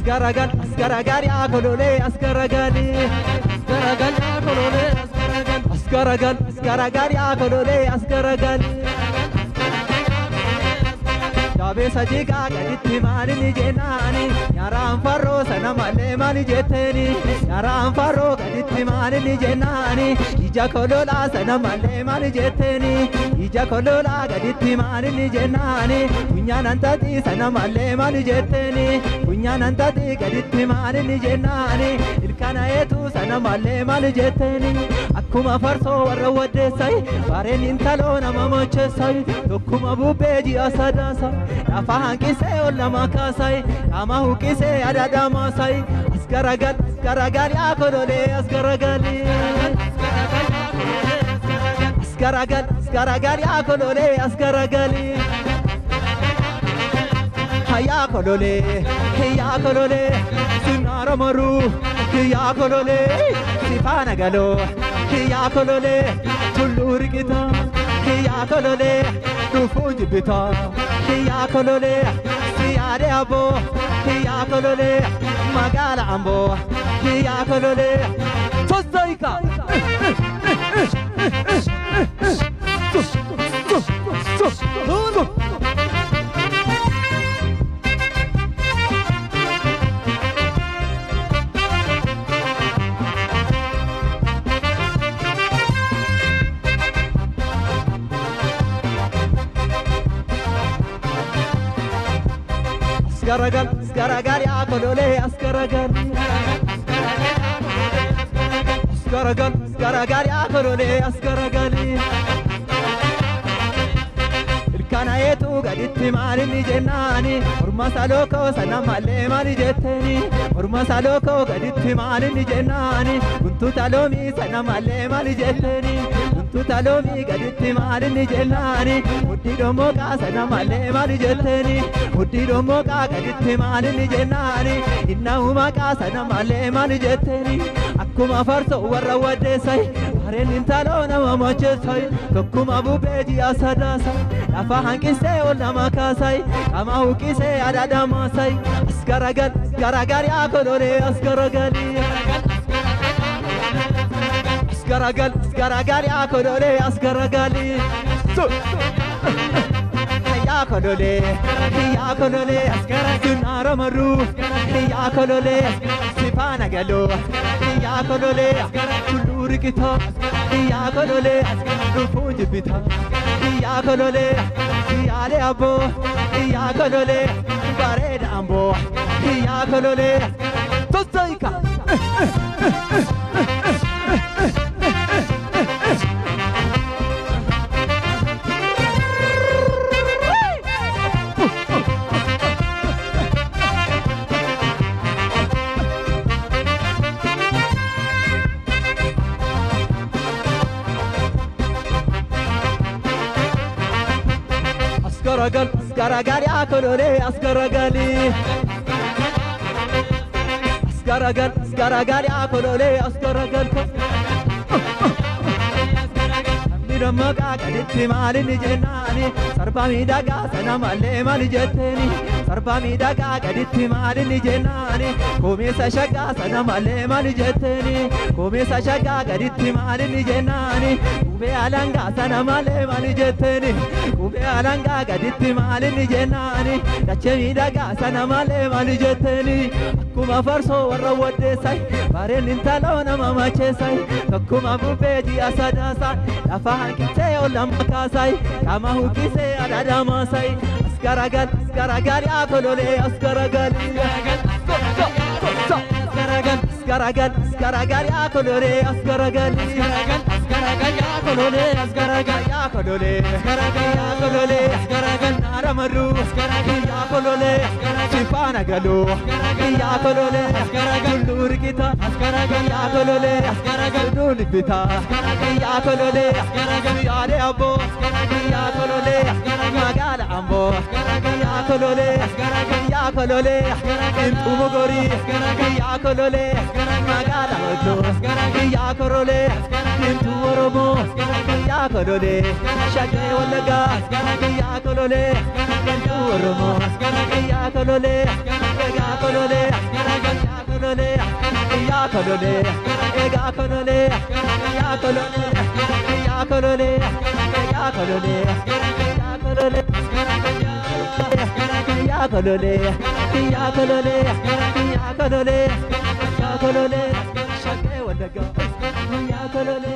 Asgaragal ya kolole asgaragali asgaragal ya kolole asgaragal ya kolole asgaragali Jabe sajiga gaditti mali ni jenani yaran farro sana male mali jeteni yaran farro gaditti mali ni jenani ija kolola sana male mali jeteni ija kolola gaditti mali ni jenani kunyanantati sana male mali jeteni kunyanantati gaditti mali ni jenani ilkana etu sana male mali jeteni akkuma farso warra wadesai baren intalo nama mochesai dokuma bubeji asadasa Afahan kise olla makasai Amahu kise adada masai Asgaragal ya kolole asgaragali Asgaragal ya kolole asgaragali Haya kolole Sinara maru Ya kolole Sifana galo Ya kolole Tulluri kita Ya kolole Rufuj bita Ya kolole siare abo ya kolole magala ambo ya kolole tozaika Asgaragal ya kolole asgaragal ya kolole asgaragali Ilkana etu gaditti mali ni jenani Orma saloko sana male mali jetteni Orma saloko gaditti mali ni jenani Guntu talomi sana male mali jetteni Guntu talomi gaditti mali ni jenani Muddi domoka sana male mali jetteni Muddi domoka gaditti mali ni jenani Inna umaka sana male mali jetteni Akkuma farso warra wadesai Baren intalo nama mochesai Tokkuma bubeji asadasai Afahan kise olla makasai Amahu kise adada masai Asgaragal ya kolole asgaragali Asgaragal ya kolole asgaragali Ya kolole Sinara maru Ya kolole Sifana galo Ya kolole Tulluri kita Ya kolole Rufuj bita Ya kolole siare abo Ya kolole bareda ambo Ya kolole tozaika Asgaragal ya kolole asgaragali Asgaragal ya kolole asgaragal Nidamaga gaditti mali ni jenani Sarba midaga sana male mali jetteni Sarba midaga gaditti mali ni jenani Komesa shaga sana male mali jetteni Komesa shaga gaditti mali ni jenani Ube alanga sana male mali jetteni Ube alanga gaditti mali ni jenani Dache midaga sana male mali jetteni Akkuma farso warra wadesai Baren intalo nama machesai Tokkuma bubeji asadasai Afahan kise olla makasai Amahu kise adada masai Asgaragal ya kolole asgaragali Asgaragal ya kolole asgaragali ya kolole nara maru ya kolole sifana galo ya kolole tulluri kita ya kolole duli bita ya kolole yare abo ya kolole magala ambo ya kolole intumugori ya kolole magala odo ya kolole intu oromo ya kolole shage walaga ya kolole intu oromo ya kolole kolole ega kolole ya kolole ya kolole ya kolole ya kolole ya kolole ya kolole ya kolole ya kolole shake wadaga ya kolole